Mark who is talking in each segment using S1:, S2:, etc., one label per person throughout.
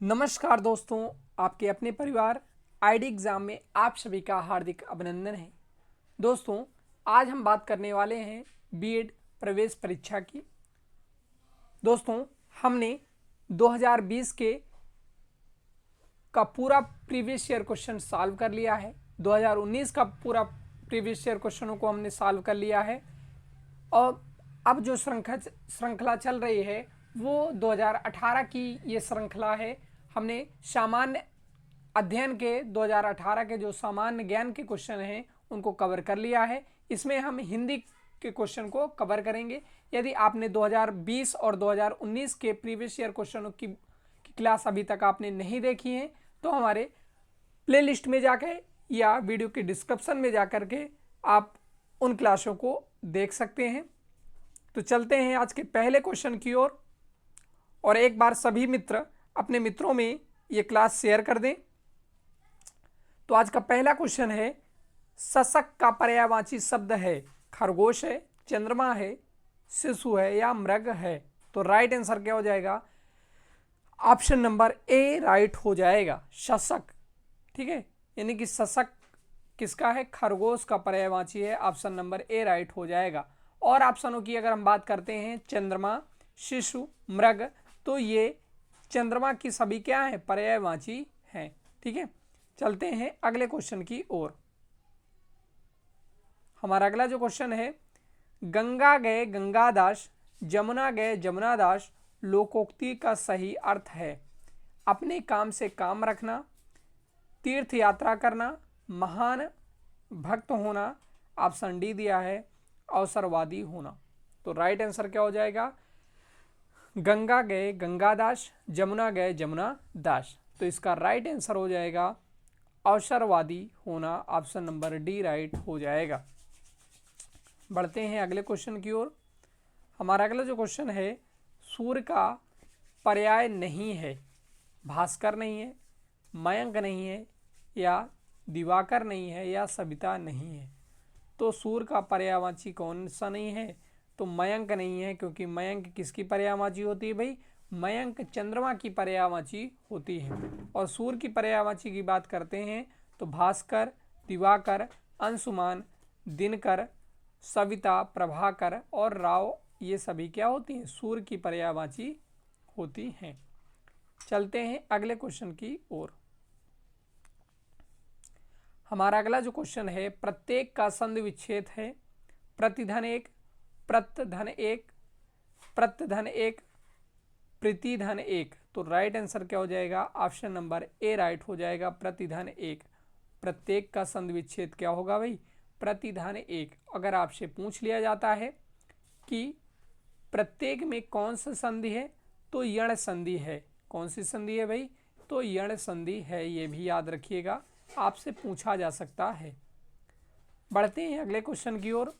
S1: नमस्कार दोस्तों, आपके अपने परिवार आईडी एग्ज़ाम में आप सभी का हार्दिक अभिनंदन है। दोस्तों, आज हम बात करने वाले हैं बीएड प्रवेश परीक्षा की। दोस्तों, हमने 2020 का पूरा प्रीवियस ईयर क्वेश्चन सॉल्व कर लिया है। 2019 का पूरा प्रीवियस ईयर क्वेश्चनों को हमने सॉल्व कर लिया है और अब जो श्रृंखला चल रही है वो 2018 की ये श्रृंखला है। हमने सामान्य अध्ययन के 2018 के जो सामान्य ज्ञान के क्वेश्चन हैं उनको कवर कर लिया है। इसमें हम हिंदी के क्वेश्चन को कवर करेंगे। यदि आपने 2020 और 2019 के प्रीवियस ईयर क्वेश्चनों की क्लास अभी तक आपने नहीं देखी है तो हमारे प्लेलिस्ट में जाकर या वीडियो के डिस्क्रिप्शन में जाकर के आप उन क्लासों को देख सकते हैं। तो चलते हैं आज के पहले क्वेश्चन की ओर और एक बार सभी मित्र अपने मित्रों में ये क्लास शेयर कर दें। तो आज का पहला क्वेश्चन है, शशक का पर्यायवाची शब्द है, खरगोश है, चंद्रमा है, शिशु है या मृग है। तो राइट आंसर क्या हो जाएगा? ऑप्शन नंबर ए राइट हो जाएगा, शशक। ठीक है, यानी कि शशक किसका है? खरगोश का पर्यायवाची है। ऑप्शन नंबर ए राइट हो जाएगा। और ऑप्शनों की अगर हम बात करते हैं, चंद्रमा, शिशु, मृग, तो ये चंद्रमा की सभी क्या है? पर्यायवाची हैं। ठीक है, चलते हैं अगले क्वेश्चन की ओर। हमारा अगला जो क्वेश्चन है, गंगा गए गंगादास, जमुना गए जमुनादास, लोकोक्ति का सही अर्थ है अपने काम से काम रखना, तीर्थ यात्रा करना, महान भक्त होना। ऑप्शन डी दिया है, अवसरवादी होना। तो राइट आंसर क्या हो जाएगा? गंगा गए गंगादास, जमुना गए जमुनादास। तो इसका राइट आंसर हो जाएगा अवसरवादी होना। ऑप्शन नंबर डी राइट हो जाएगा। बढ़ते हैं अगले क्वेश्चन की ओर। हमारा अगला जो क्वेश्चन है, सूर्य का पर्याय नहीं है, भास्कर नहीं है, मयंक नहीं है या दिवाकर नहीं है या सविता नहीं है। तो सूर्य का पर्यायवाची कौन सा नहीं है? तो मयंक नहीं है, क्योंकि मयंक किसकी पर्यायवाची होती है भाई? मयंक चंद्रमा की पर्यायवाची होती है। और सूर्य की पर्यायवाची की बात करते हैं तो भास्कर, दिवाकर, अंशुमान, दिनकर, सविता, प्रभाकर और राव, ये सभी क्या होती हैं? सूर्य की पर्यायवाची होती हैं। चलते हैं अगले क्वेश्चन की ओर। हमारा अगला जो क्वेश्चन है, प्रत्येक का संधि विच्छेद है प्रतिधन एक, प्रत्यधन एक, प्रत्यधन एक, प्रतिधन एक। तो राइट आंसर क्या हो जाएगा? ऑप्शन नंबर ए राइट हो जाएगा, प्रतिधन एक। प्रत्येक का संधि विच्छेद क्या होगा भाई? प्रतिधन एक। अगर आपसे पूछ लिया जाता है कि प्रत्येक में कौन सा संधि है, तो यण संधि है। कौन सी संधि है भाई? तो यण संधि है। ये भी याद रखिएगा, आपसे पूछा जा सकता है। बढ़ते हैं अगले क्वेश्चन की ओर।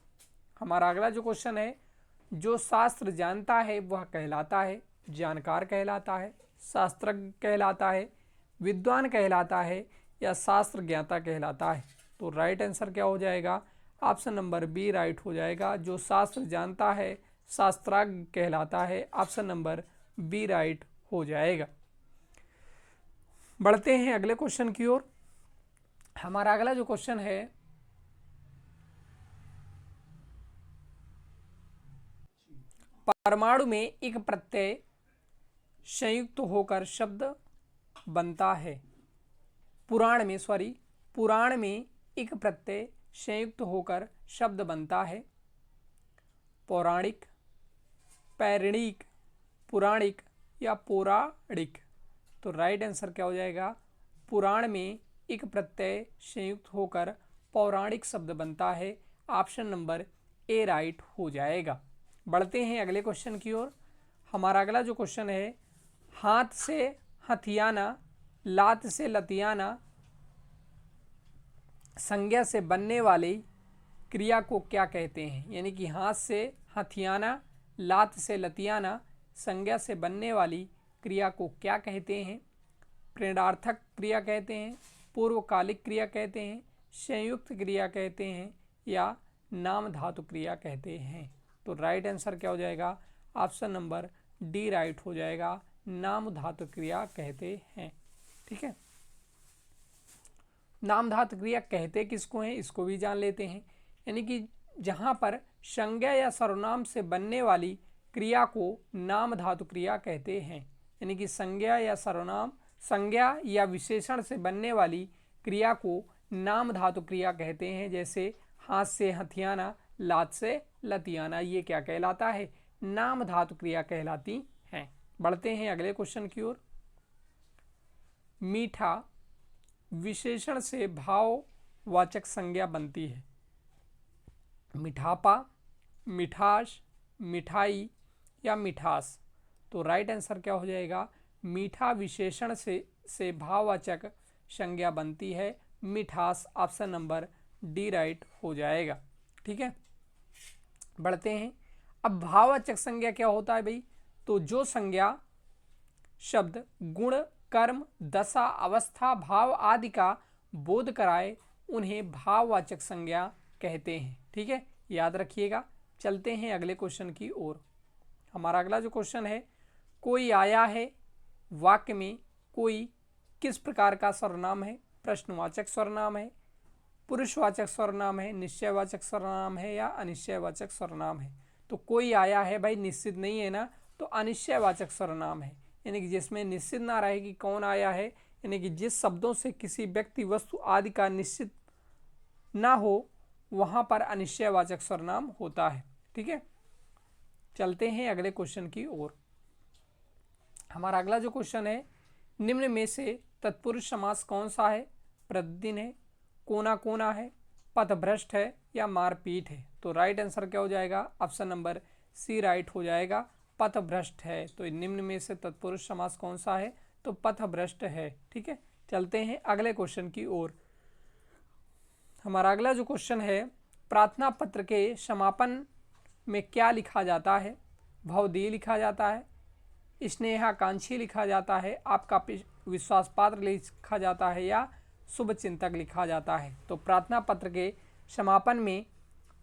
S1: हमारा अगला जो क्वेश्चन है, जो शास्त्र जानता है वह कहलाता है, जानकार कहलाता है, शास्त्रज्ञ कहलाता है, विद्वान कहलाता है या शास्त्र ज्ञाता कहलाता है। तो राइट आंसर क्या हो जाएगा? ऑप्शन नंबर बी राइट हो जाएगा, जो शास्त्र जानता है शास्त्रज्ञ कहलाता है। ऑप्शन नंबर बी राइट हो जाएगा। बढ़ते हैं अगले क्वेश्चन की ओर। हमारा अगला जो क्वेश्चन है, परमाणु में एक प्रत्यय संयुक्त होकर शब्द बनता है। पुराण में एक प्रत्यय संयुक्त होकर शब्द बनता है। पौराणिक, पैरणिक, पुराणिक या पौराणिक। तो राइट आंसर क्या हो जाएगा? पुराण में एक प्रत्यय संयुक्त होकर पौराणिक शब्द बनता है। ऑप्शन नंबर ए राइट हो जाएगा। बढ़ते हैं अगले क्वेश्चन की ओर। हमारा अगला जो क्वेश्चन है, हाथ से हथियाना, लात से लतियाना, संज्ञा से बनने वाली क्रिया को क्या कहते हैं? यानी कि हाथ से हथियाना, लात से लतियाना, संज्ञा से बनने वाली क्रिया को क्या कहते हैं? प्रेरणार्थक क्रिया कहते हैं, पूर्वकालिक क्रिया कहते हैं, संयुक्त क्रिया कहते हैं या नाम धातु क्रिया कहते हैं। तो राइट आंसर क्या हो जाएगा? ऑप्शन नंबर डी राइट हो जाएगा, नाम धातु क्रिया कहते हैं। ठीक है, नाम धातु क्रिया कहते किसको हैं इसको भी जान लेते हैं। यानी कि जहां पर संज्ञा या सर्वनाम से बनने वाली क्रिया को नाम धातु क्रिया कहते हैं। यानी कि संज्ञा या सर्वनाम, संज्ञा या विशेषण से बनने वाली क्रिया को नाम धातु क्रिया कहते हैं। जैसे हाथ से हथियाना, लात से लतियाना, ये क्या कहलाता है? नाम धातु क्रिया कहलाती हैं। बढ़ते हैं अगले क्वेश्चन की ओर। मीठा विशेषण से भाववाचक संज्ञा बनती है। मिठापा, मिठास, मिठाई या मिठास। तो राइट आंसर क्या हो जाएगा? मीठा विशेषण से भाववाचक संज्ञा बनती है मिठास। ऑप्शन नंबर डी राइट हो जाएगा। ठीक है, बढ़ते हैं। अब भाववाचक संज्ञा क्या होता है भाई? तो जो संज्ञा शब्द, गुण, कर्म, दशा, अवस्था, भाव आदि का बोध कराए उन्हें भाववाचक संज्ञा कहते हैं। ठीक है, याद रखिएगा। चलते हैं अगले क्वेश्चन की ओर। हमारा अगला जो क्वेश्चन है, कोई आया है वाक्य में कोई किस प्रकार का सर्वनाम है? प्रश्नवाचक सर्वनाम है, पुरुषवाचक सर्वनाम है, निश्चयवाचक सर्वनाम है या अनिश्चयवाचक सर्वनाम है? तो कोई आया है भाई निश्चित नहीं है ना, तो अनिश्चयवाचक सर्वनाम है। यानी कि जिसमें निश्चित ना रहे कि कौन आया है, यानी कि जिस शब्दों से किसी व्यक्ति, वस्तु आदि का निश्चित ना हो वहां पर अनिश्चयवाचक सर्वनाम होता है। ठीक है, चलते हैं अगले क्वेश्चन की ओर। हमारा अगला जो क्वेश्चन है, निम्न में से तत्पुरुष समास कौन सा है? प्रतिदिन है, कोना कोना है, पथभ्रष्ट है या मारपीट है? तो राइट आंसर क्या हो जाएगा? ऑप्शन नंबर सी राइट हो जाएगा, पथभ्रष्ट है। तो निम्न में से तत्पुरुष समास कौन सा है? तो पथभ्रष्ट है। ठीक है, चलते हैं अगले क्वेश्चन की ओर। हमारा अगला जो क्वेश्चन है, प्रार्थना पत्र के समापन में क्या लिखा जाता है? भवदीय लिखा जाता है, स्नेहाकांक्षी लिखा जाता है, आपका विश्वास पात्र लिखा जाता है या शुभ चिंतक लिखा जाता है? तो प्रार्थना पत्र के समापन में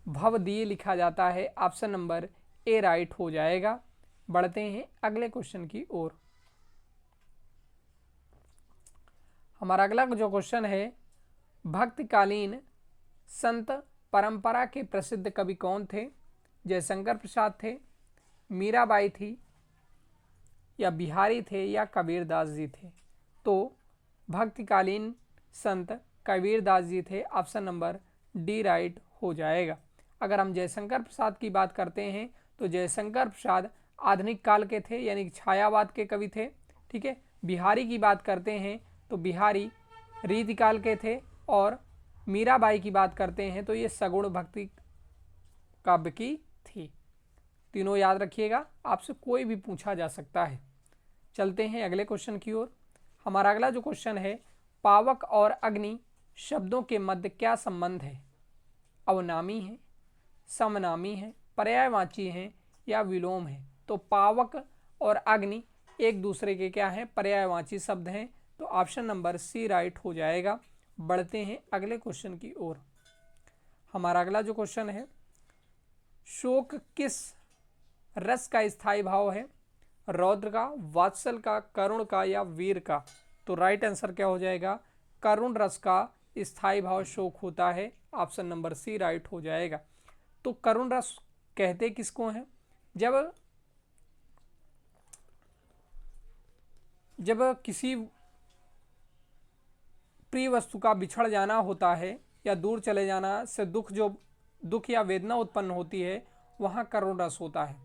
S1: भवदीय लिखा जाता है। ऑप्शन नंबर ए राइट हो जाएगा। बढ़ते हैं अगले क्वेश्चन की ओर। हमारा अगला जो क्वेश्चन है, भक्तकालीन संत परंपरा के प्रसिद्ध कवि कौन थे? जयशंकर प्रसाद थे, मीराबाई थी या बिहारी थे या कबीरदास जी थे? तो भक्तकालीन संत कबीरदास जी थे। ऑप्शन नंबर डी राइट हो जाएगा। अगर हम जयशंकर प्रसाद की बात करते हैं तो जयशंकर प्रसाद आधुनिक काल के थे, यानी कि छायावाद के कवि थे। ठीक है, बिहारी की बात करते हैं तो बिहारी रीतिकाल के थे, और मीराबाई की बात करते हैं तो ये सगुण भक्ति काव्य की थी। तीनों याद रखिएगा, आपसे कोई भी पूछा जा सकता है। चलते हैं अगले क्वेश्चन की ओर। हमारा अगला जो क्वेश्चन है, पावक और अग्नि शब्दों के मध्य क्या संबंध है? अवनामी है, समनामी है, पर्यायवाची है या विलोम है? तो पावक और अग्नि एक दूसरे के क्या हैं? पर्यायवाची शब्द हैं। तो ऑप्शन नंबर सी राइट हो जाएगा। बढ़ते हैं अगले क्वेश्चन की ओर। हमारा अगला जो क्वेश्चन है, शोक किस रस का स्थायी भाव है? रौद्र का, वात्सल का, करुण का या वीर का? तो राइट आंसर क्या हो जाएगा? करुण रस का स्थायी भाव शोक होता है। ऑप्शन नंबर सी राइट हो जाएगा। तो करुण रस कहते किसको हैं? जब किसी प्रिय वस्तु का बिछड़ जाना होता है या दूर चले जाना से दुख या वेदना उत्पन्न होती है, वहाँ करुण रस होता है।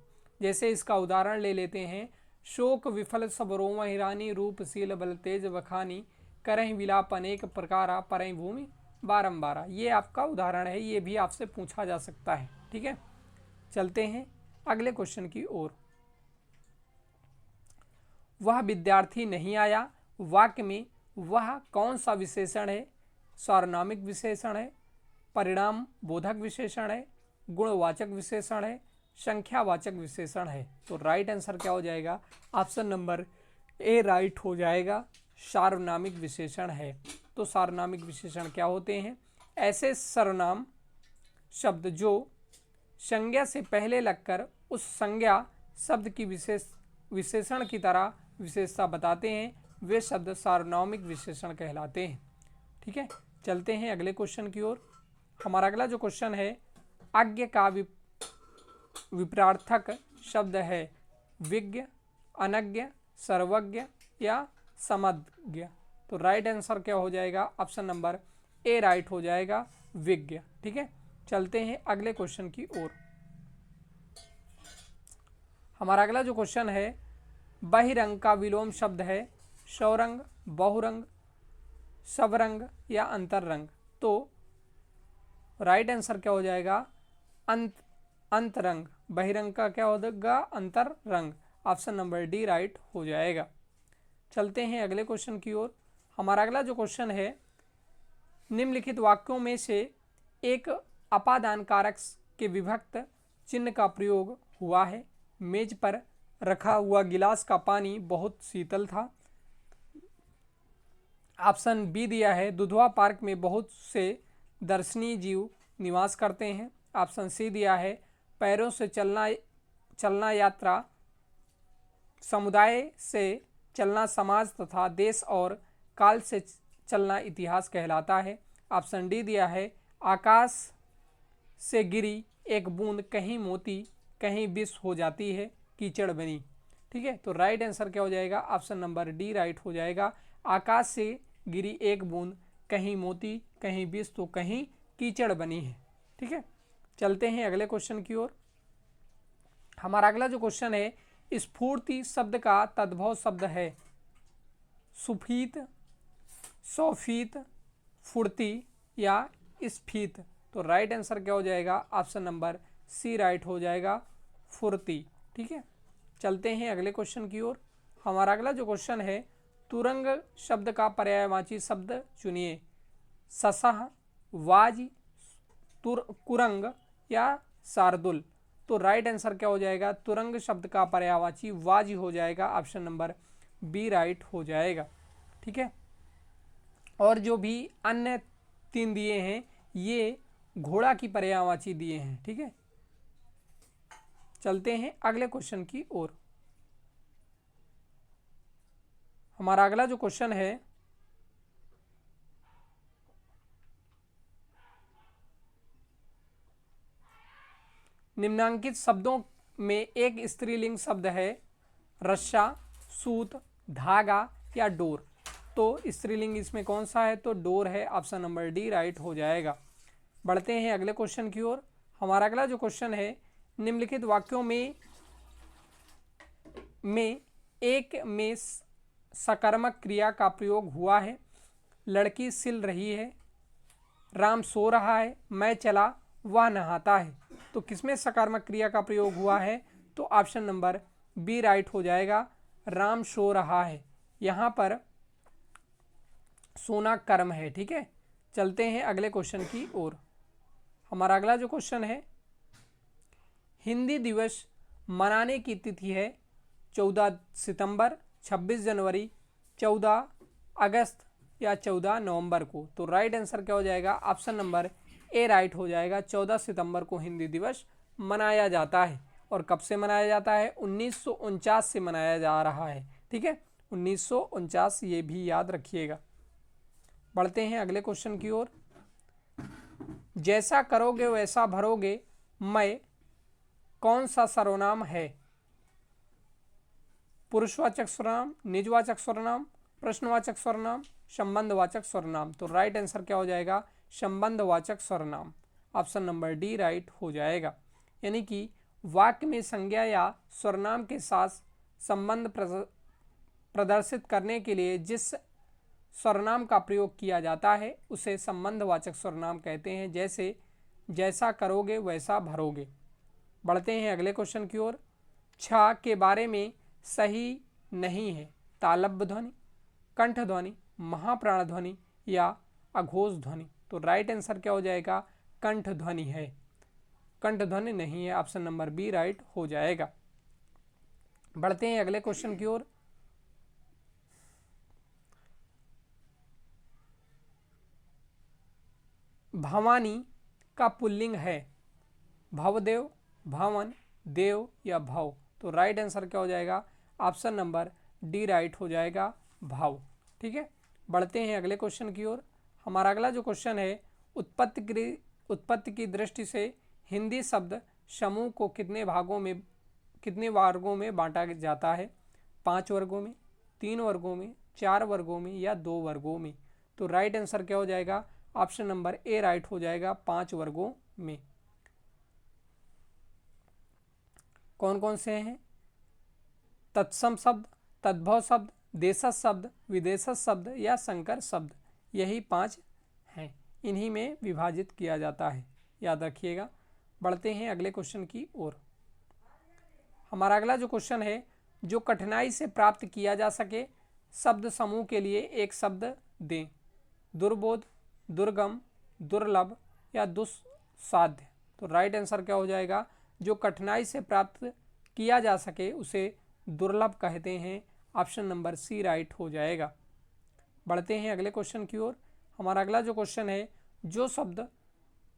S1: जैसे इसका उदाहरण ले लेते हैं, शोक विफल सब रोम हिरानी, रूपशील बल तेज बखानी, करहि विलाप अनेक प्रकारा, परहि भूमि बारंबारा। ये आपका उदाहरण है, ये भी आपसे पूछा जा सकता है। ठीक है, चलते हैं अगले क्वेश्चन की ओर। वह विद्यार्थी नहीं आया वाक्य में वह कौन सा विशेषण है? सार्वनामिक विशेषण है, परिणाम बोधक विशेषण है, गुणवाचक विशेषण है, संख्यावाचक विशेषण है? तो राइट आंसर क्या हो जाएगा? ऑप्शन नंबर ए राइट हो जाएगा, सार्वनामिक विशेषण है। तो सार्वनामिक विशेषण क्या होते हैं? ऐसे सर्वनाम शब्द जो संज्ञा से पहले लगकर उस संज्ञा शब्द की विशेषण की तरह विशेषता बताते हैं वे शब्द सार्वनामिक विशेषण कहलाते हैं। ठीक है, चलते हैं अगले क्वेश्चन की ओर। हमारा अगला जो क्वेश्चन है, अज्ञ का विपरार्थक शब्द है विज्ञ, अनज्ञ, सर्वज्ञ या समज्ञ। तो राइट आंसर क्या हो जाएगा? ऑप्शन नंबर ए राइट हो जाएगा, विज्ञ। ठीक है, चलते हैं अगले क्वेश्चन की ओर। हमारा अगला जो क्वेश्चन है, बहिरंग का विलोम शब्द है शौरंग, बहुरंग, सबरंग या अंतररंग। तो राइट आंसर क्या हो जाएगा? अंतरंग। बहिरंग का क्या होगा? अंतररंग। ऑप्शन नंबर डी राइट हो जाएगा। चलते हैं अगले क्वेश्चन की ओर। हमारा अगला जो क्वेश्चन है, निम्नलिखित वाक्यों में से एक अपादान कारक के विभक्त चिन्ह का प्रयोग हुआ है। मेज पर रखा हुआ गिलास का पानी बहुत शीतल था। ऑप्शन बी दिया है, दुधवा पार्क में बहुत से दर्शनीय जीव निवास करते हैं। ऑप्शन सी दिया है, पैरों से चलना यात्रा, समुदाय से चलना समाज तथा देश और काल से चलना इतिहास कहलाता है। ऑप्शन डी दिया है, आकाश से गिरी एक बूंद कहीं मोती कहीं विष हो जाती है, कीचड़ बनी। ठीक है, तो राइट आंसर क्या हो जाएगा? ऑप्शन नंबर डी राइट हो जाएगा। आकाश से गिरी एक बूंद कहीं मोती कहीं विष तो कहीं कीचड़ बनी है। ठीक है, चलते हैं अगले क्वेश्चन की ओर। हमारा अगला जो क्वेश्चन है, स्फूर्ति शब्द का तद्भव शब्द है सुफीत, सौफीत, फुर्ती या स्फीत। तो राइट आंसर क्या हो जाएगा? ऑप्शन नंबर सी राइट हो जाएगा, फुर्ती। ठीक है, चलते हैं अगले क्वेश्चन की ओर। हमारा अगला जो क्वेश्चन है, तुरंग शब्द का पर्यायवाची शब्द चुनिए। ससह, वाज, कुरंग या शार्दुल। तो राइट आंसर क्या हो जाएगा? तुरंग शब्द का पर्यायवाची वाज हो जाएगा। ऑप्शन नंबर बी राइट हो जाएगा। ठीक है, और जो भी अन्य 3 दिए हैं ये घोड़ा की पर्यायवाची दिए हैं। ठीक है, चलते हैं अगले क्वेश्चन की ओर। हमारा अगला जो क्वेश्चन है, निम्नांकित शब्दों में एक स्त्रीलिंग शब्द है रस्सा, सूत, धागा या डोर। तो स्त्रीलिंग इसमें कौन सा है? तो डोर है। ऑप्शन नंबर डी राइट हो जाएगा। बढ़ते हैं अगले क्वेश्चन की ओर। हमारा अगला जो क्वेश्चन है, निम्नलिखित वाक्यों में एक में सकर्मक क्रिया का प्रयोग हुआ है। लड़की सिल रही है, राम सो रहा है, मैं चला, वह नहाता है। तो किसमें सकारात्मक क्रिया का प्रयोग हुआ है? तो ऑप्शन नंबर बी राइट हो जाएगा, राम सो रहा है। यहाँ पर सोना कर्म है। ठीक है, चलते हैं अगले क्वेश्चन की ओर। हमारा अगला जो क्वेश्चन है, हिंदी दिवस मनाने की तिथि है 14 सितंबर, 26 जनवरी, 14 अगस्त या 14 नवंबर को। तो राइट आंसर क्या हो जाएगा? ऑप्शन नंबर ए राइट हो जाएगा। 14 सितंबर को हिंदी दिवस मनाया जाता है। और कब से मनाया जाता है? 1949 से मनाया जा रहा है। ठीक है, 1949, ये भी याद रखिएगा। बढ़ते हैं अगले क्वेश्चन की ओर। जैसा करोगे वैसा भरोगे मैं कौन सा सर्वनाम है? पुरुषवाचक सर्वनाम, निजवाचक सर्वनाम, प्रश्नवाचक सर्वनाम, संबंधवाचक सर्वनाम। तो राइट आंसर क्या हो जाएगा? संबंधवाचक सर्वनाम। ऑप्शन नंबर डी राइट हो जाएगा। यानी कि वाक्य में संज्ञा या सर्वनाम के साथ संबंध प्रदर्शित करने के लिए जिस सर्वनाम का प्रयोग किया जाता है उसे संबंधवाचक सर्वनाम कहते हैं। जैसे जैसा करोगे वैसा भरोगे। बढ़ते हैं अगले क्वेश्चन की ओर। छ के बारे में सही नहीं है तालब्य ध्वनि, कंठ ध्वनि, महाप्राण ध्वनि या अघोष ध्वनि। तो राइट आंसर क्या हो जाएगा? कंठ ध्वनि है, कंठ ध्वनि नहीं है। ऑप्शन नंबर बी राइट हो जाएगा। बढ़ते हैं अगले क्वेश्चन की ओर। भवानी का पुल्लिंग है भवदेव, भवन, देव या भव। तो राइट आंसर क्या हो जाएगा? ऑप्शन नंबर डी राइट हो जाएगा भाव। ठीक है, बढ़ते हैं अगले क्वेश्चन की ओर। हमारा अगला जो क्वेश्चन है, उत्पत्ति की दृष्टि से हिंदी शब्द समूह को कितने वर्गों में बांटा जाता है? 5 वर्गों में, 3 वर्गों में, 4 वर्गों में या 2 वर्गों में? तो राइट आंसर क्या हो जाएगा? ऑप्शन नंबर ए राइट हो जाएगा, 5 वर्गों में। कौन कौन से हैं? तत्सम शब्द, तद्भव शब्द, देशज शब्द, विदेशज शब्द या संकर शब्द, यही 5 हैं। इन्हीं में विभाजित किया जाता है, याद रखिएगा। बढ़ते हैं अगले क्वेश्चन की ओर। हमारा अगला जो क्वेश्चन है, जो कठिनाई से प्राप्त किया जा सके शब्द समूह के लिए एक शब्द दें। दुर्बोध, दुर्गम, दुर्लभ या दुस्साध्य? तो राइट आंसर क्या हो जाएगा? जो कठिनाई से प्राप्त किया जा सके उसे दुर्लभ कहते हैं। ऑप्शन नंबर सी राइट हो जाएगा। बढ़ते हैं अगले क्वेश्चन की ओर। हमारा अगला जो क्वेश्चन है,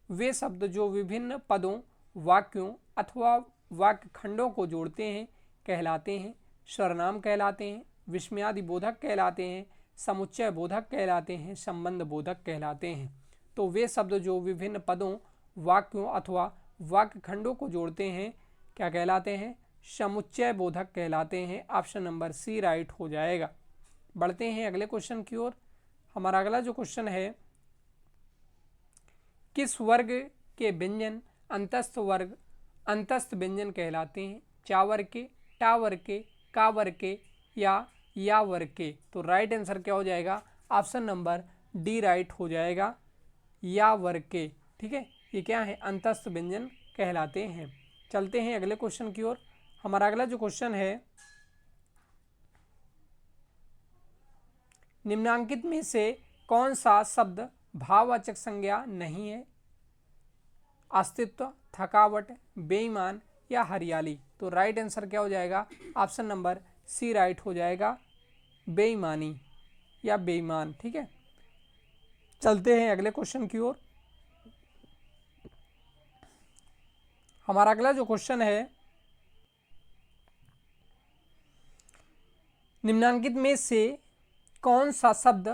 S1: वे शब्द जो विभिन्न पदों, वाक्यों अथवा वाक्य खंडों को जोड़ते हैं कहलाते हैं। सर्वनाम कहलाते हैं, विस्मयादि बोधक कहलाते हैं, समुच्चय बोधक कहलाते हैं, संबंध बोधक कहलाते हैं। तो वे शब्द जो विभिन्न पदों, वाक्यों अथवा वाक्य खंडों को जोड़ते हैं क्या कहलाते हैं? समुच्चय बोधक कहलाते हैं। ऑप्शन नंबर सी राइट हो जाएगा। बढ़ते हैं अगले क्वेश्चन की ओर। हमारा अगला जो क्वेश्चन है, किस वर्ग के व्यंजन अंतस्थ व्यंजन कहलाते हैं? चा वर्ग के, टा वर्ग के, का वर्ग के या वर्ग के? तो राइट आंसर क्या हो जाएगा? ऑप्शन नंबर डी राइट हो जाएगा, या वर्ग के। ठीक है, ये क्या है? अंतस्थ व्यंजन कहलाते हैं। चलते हैं अगले क्वेश्चन की ओर। हमारा अगला जो क्वेश्चन है, निम्नांकित में से कौन सा शब्द भाववाचक संज्ञा नहीं है? अस्तित्व, थकावट, बेईमान या हरियाली? तो राइट आंसर क्या हो जाएगा? ऑप्शन नंबर सी राइट हो जाएगा, बेईमानी या बेईमान। ठीक है, चलते हैं अगले क्वेश्चन की ओर। हमारा अगला जो क्वेश्चन है, निम्नांकित में से कौन सा शब्द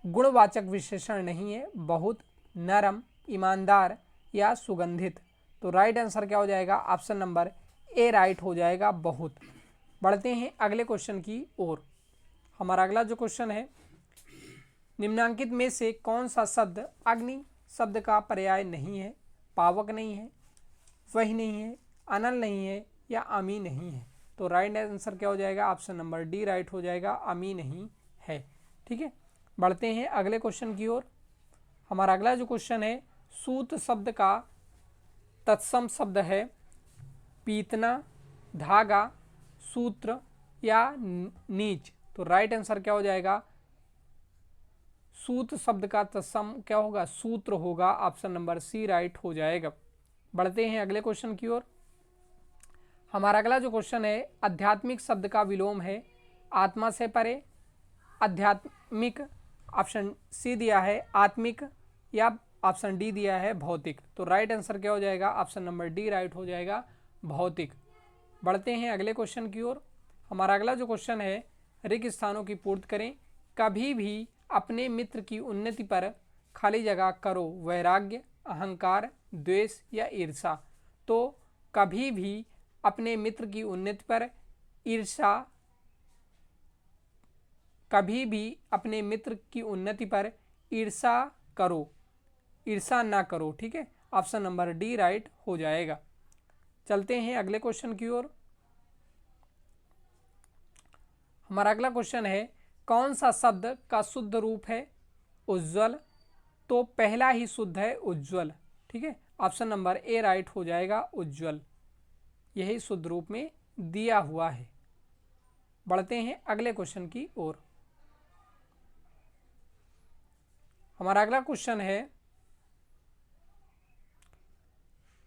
S1: गुणवाचक विशेषण नहीं है? बहुत, नरम, ईमानदार या सुगंधित? तो राइट आंसर क्या हो जाएगा? ऑप्शन नंबर ए राइट हो जाएगा, बहुत। बढ़ते हैं अगले क्वेश्चन की ओर। हमारा अगला जो क्वेश्चन है, निम्नांकित में से कौन सा शब्द अग्नि शब्द का पर्याय नहीं है? पावक नहीं है, वही नहीं है, अनल नहीं है या अमी नहीं है? तो राइट आंसर क्या हो जाएगा? ऑप्शन नंबर डी राइट हो जाएगा, अमी नहीं है। ठीक है, बढ़ते हैं अगले क्वेश्चन की ओर। हमारा अगला जो क्वेश्चन है, सूत शब्द का तत्सम शब्द है पीतना, धागा, सूत्र या नीच? तो राइट आंसर क्या हो जाएगा? सूत शब्द का तत्सम क्या होगा? सूत्र होगा। ऑप्शन नंबर सी राइट हो जाएगा। बढ़ते हैं अगले क्वेश्चन की ओर। हमारा अगला जो क्वेश्चन है, आध्यात्मिक शब्द का विलोम है आत्मा से परे, आध्यात्मिक ऑप्शन सी दिया है, आत्मिक या ऑप्शन डी दिया है भौतिक? तो राइट आंसर क्या हो जाएगा? ऑप्शन नंबर डी राइट हो जाएगा, भौतिक। बढ़ते हैं अगले क्वेश्चन की ओर। हमारा अगला जो क्वेश्चन है, रिक्त स्थानों की पूर्ति करें। कभी भी अपने मित्र की उन्नति पर खाली जगह करो। वैराग्य, अहंकार, द्वेष या ईर्षा? तो कभी भी अपने मित्र की उन्नति पर ईर्षा, कभी भी अपने मित्र की उन्नति पर ईर्षा करो, ईर्षा ना करो। ठीक है, ऑप्शन नंबर डी राइट हो जाएगा। चलते हैं अगले क्वेश्चन की ओर। हमारा अगला क्वेश्चन है, कौन सा शब्द का शुद्ध रूप है उज्ज्वल? तो पहला ही शुद्ध है उज्ज्वल। ठीक है, ऑप्शन नंबर ए राइट हो जाएगा, उज्ज्वल, यही शुद्ध रूप में दिया हुआ है। बढ़ते हैं अगले क्वेश्चन की ओर। हमारा अगला क्वेश्चन है,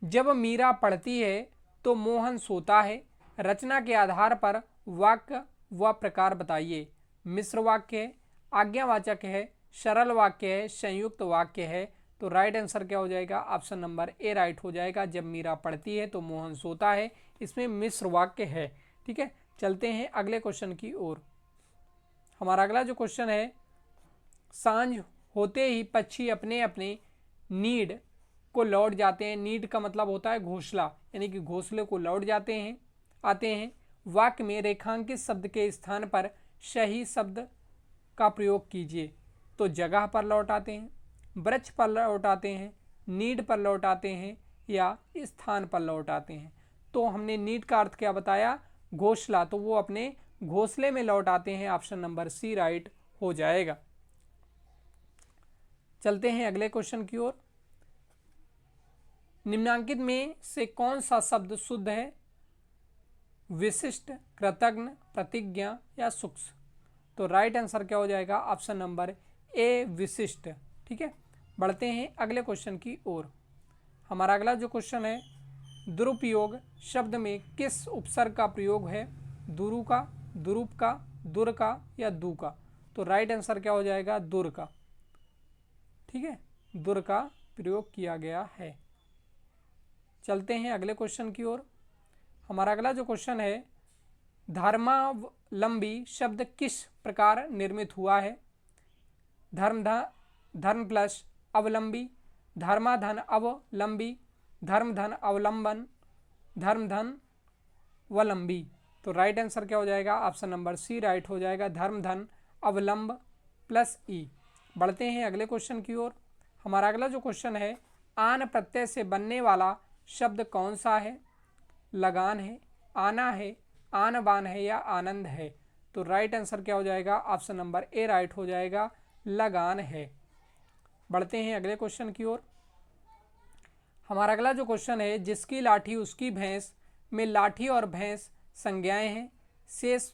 S1: जब मीरा पढ़ती है तो मोहन सोता है। रचना के आधार पर वाक्य व प्रकार बताइए। मिश्र वाक्य है, आज्ञावाचक है, सरल वाक्य है, संयुक्त वाक्य है? तो राइट आंसर क्या हो जाएगा? ऑप्शन नंबर ए राइट हो जाएगा, जब मीरा पढ़ती है तो मोहन सोता है। इसमें मिश्र वाक्य है। ठीक है, चलते हैं अगले क्वेश्चन की ओर। हमारा अगला जो क्वेश्चन है, सांझ होते ही पक्षी अपने अपने नीड को लौट जाते हैं। नीड का मतलब होता है घोंसला, यानी कि घोंसले को लौट जाते हैं, आते हैं। वाक्य में रेखांकित शब्द के स्थान पर सही शब्द का प्रयोग कीजिए। तो जगह पर लौट आते हैं, वृक्ष पर लौट आते हैं, नीड पर लौट आते हैं, या स्थान पर लौट आते हैं। तो हमने नीड का अर्थ क्या बताया, घोंसला, तो वो अपने घोंसले में लौट आते हैं। ऑप्शन नंबर सी राइट हो जाएगा। चलते हैं अगले क्वेश्चन की ओर। निम्नांकित में से कौन सा शब्द शुद्ध है, विशिष्ट, कृतज्ञ, प्रतिज्ञा या सूक्ष्म। तो राइट आंसर क्या हो जाएगा, ऑप्शन नंबर ए विशिष्ट। ठीक है, बढ़ते हैं अगले क्वेश्चन की ओर। हमारा अगला जो क्वेश्चन है, दुरुपयोग शब्द में किस उपसर्ग का प्रयोग है, दुरु का, दुरुप का, दुर का या दू का। तो राइट आंसर क्या हो जाएगा, दुर का। ठीक है, दुर का प्रयोग किया गया है। चलते हैं अगले क्वेश्चन की ओर। हमारा अगला जो क्वेश्चन है, धर्मावलंबी शब्द किस प्रकार निर्मित हुआ है, धर्म प्लस अवलंबी, धर्माधन अवलंबी, धर्मधन अवलंबन, धर्मधन वलंबी। तो राइट आंसर क्या हो जाएगा, ऑप्शन नंबर सी राइट हो जाएगा, धर्मधन अवलंब प्लस ई। बढ़ते हैं अगले क्वेश्चन की ओर। हमारा अगला जो क्वेश्चन है, आन प्रत्यय से बनने वाला शब्द कौन सा है, लगान है, आना है, आन बान है या आनंद है। तो राइट आंसर क्या हो जाएगा, ऑप्शन नंबर ए राइट हो जाएगा, लगान है। बढ़ते हैं अगले क्वेश्चन की ओर। हमारा अगला जो क्वेश्चन है, जिसकी लाठी उसकी भैंस में लाठी और भैंस संज्ञाएं हैं, शेष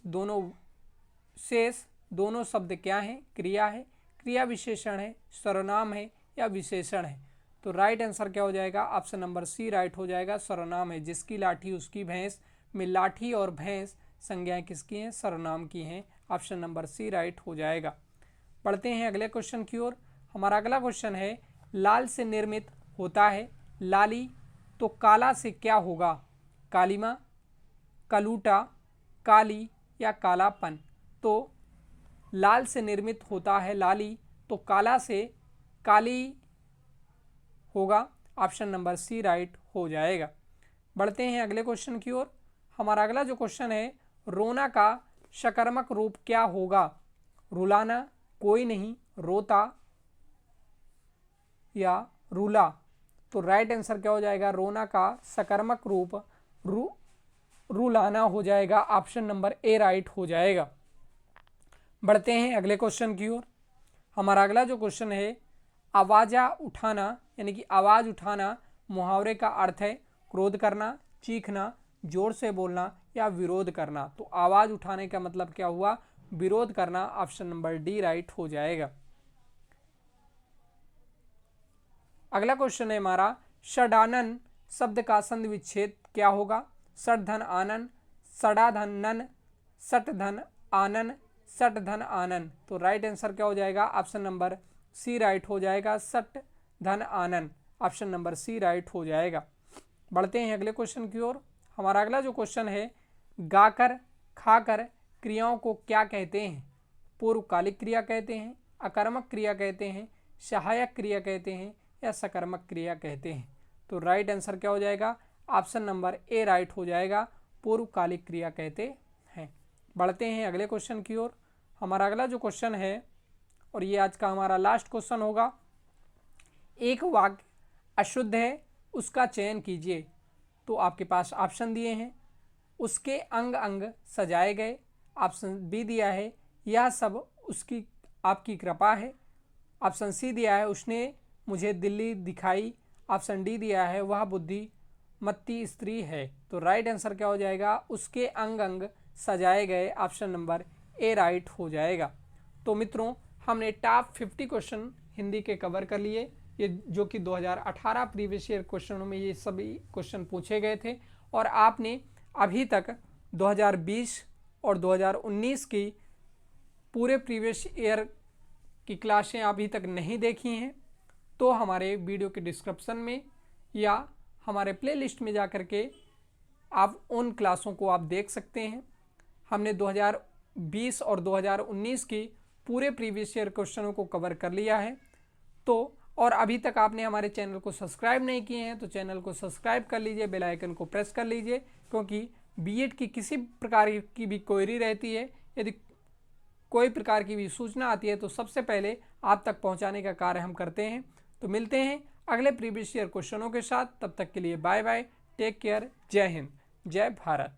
S1: दोनों शब्द क्या हैं, क्रिया है, क्रिया विशेषण है, सर्वनाम है या विशेषण है। तो राइट आंसर क्या हो जाएगा, ऑप्शन नंबर सी राइट हो जाएगा, सर्वनाम है। जिसकी लाठी उसकी भैंस में लाठी और भैंस संज्ञाएं किसकी हैं, सर्वनाम की हैं। ऑप्शन नंबर सी राइट हो जाएगा। पढ़ते हैं अगले क्वेश्चन की ओर। हमारा अगला क्वेश्चन है, लाल से निर्मित होता है लाली, तो काला से क्या होगा, कालीमा, कलूटा, काली या कालापन। तो लाल से निर्मित होता है लाली, तो काला से काली होगा। ऑप्शन नंबर सी राइट हो जाएगा। बढ़ते हैं अगले क्वेश्चन की ओर। हमारा अगला जो क्वेश्चन है, रोना का सकर्मक रूप क्या होगा, रुलाना, कोई नहीं, रोता या रूला। तो राइट आंसर क्या हो जाएगा, रोना का सकर्मक रूप रुलाना हो जाएगा। ऑप्शन नंबर ए राइट हो जाएगा। बढ़ते हैं अगले क्वेश्चन की ओर। हमारा अगला जो क्वेश्चन है, आवाजा उठाना यानी कि आवाज उठाना मुहावरे का अर्थ है क्रोध करना, चीखना, जोर से बोलना या विरोध करना। तो आवाज उठाने का मतलब क्या हुआ, विरोध करना। ऑप्शन नंबर डी राइट हो जाएगा। अगला क्वेश्चन है हमारा, षडानन शब्द का संधि विच्छेद क्या होगा, षट धन आनन, षडा धन नन, षट धन आनन, षट धन आनन। तो राइट आंसर क्या हो जाएगा, ऑप्शन नंबर सी राइट हो जाएगा, षट धन आनन। ऑप्शन नंबर सी राइट हो जाएगा। बढ़ते हैं अगले क्वेश्चन की ओर। हमारा अगला जो क्वेश्चन है, गाकर, खाकर क्रियाओं को क्या कहते हैं, पूर्वकालिक क्रिया कहते हैं, अकर्मक क्रिया कहते हैं, सहायक क्रिया कहते हैं या सकर्मक क्रिया कहते हैं। तो राइट आंसर क्या हो जाएगा, ऑप्शन नंबर ए राइट हो जाएगा, पूर्वकालिक क्रिया कहते हैं। बढ़ते हैं अगले क्वेश्चन की ओर। हमारा अगला जो क्वेश्चन है, और ये आज का हमारा लास्ट क्वेश्चन होगा, एक वाक्य अशुद्ध है उसका चयन कीजिए। तो आपके पास ऑप्शन दिए हैं, उसके अंग अंग सजाए गए, ऑप्शन बी दिया है यह सब उसकी आपकी कृपा है, ऑप्शन सी दिया है उसने मुझे दिल्ली दिखाई, ऑप्शन डी दिया है वह बुद्धिमती स्त्री है। तो राइट आंसर क्या हो जाएगा, उसके अंग अंग सजाए गए। ऑप्शन नंबर ए राइट हो जाएगा। तो मित्रों, हमने टॉप 50 क्वेश्चन हिंदी के कवर कर लिए, ये जो कि 2018 प्रीवियस ईयर क्वेश्चनों में ये सभी क्वेश्चन पूछे गए थे। और आपने अभी तक 2020 और 2019 की पूरे प्रीवियस ईयर की क्लासें अभी तक नहीं देखी हैं, तो हमारे वीडियो के डिस्क्रिप्शन में या हमारे प्लेलिस्ट में जाकर के आप उन क्लासों को आप देख सकते हैं। हमने 2020 और 2019 की पूरे प्रीवियस ईयर क्वेश्चनों को कवर कर लिया है। तो और अभी तक आपने हमारे चैनल को सब्सक्राइब नहीं किए हैं तो चैनल को सब्सक्राइब कर लीजिए, बेल आइकन को प्रेस कर लीजिए, क्योंकि बीएड की किसी प्रकार की भी क्वेरी रहती है, यदि कोई प्रकार की भी सूचना आती है तो सबसे पहले आप तक पहुंचाने का कार्य हम करते हैं। तो मिलते हैं अगले प्रीवियस ईयर क्वेश्चनों के साथ, तब तक के लिए बाय बाय, टेक केयर, जय हिंद, जय भारत।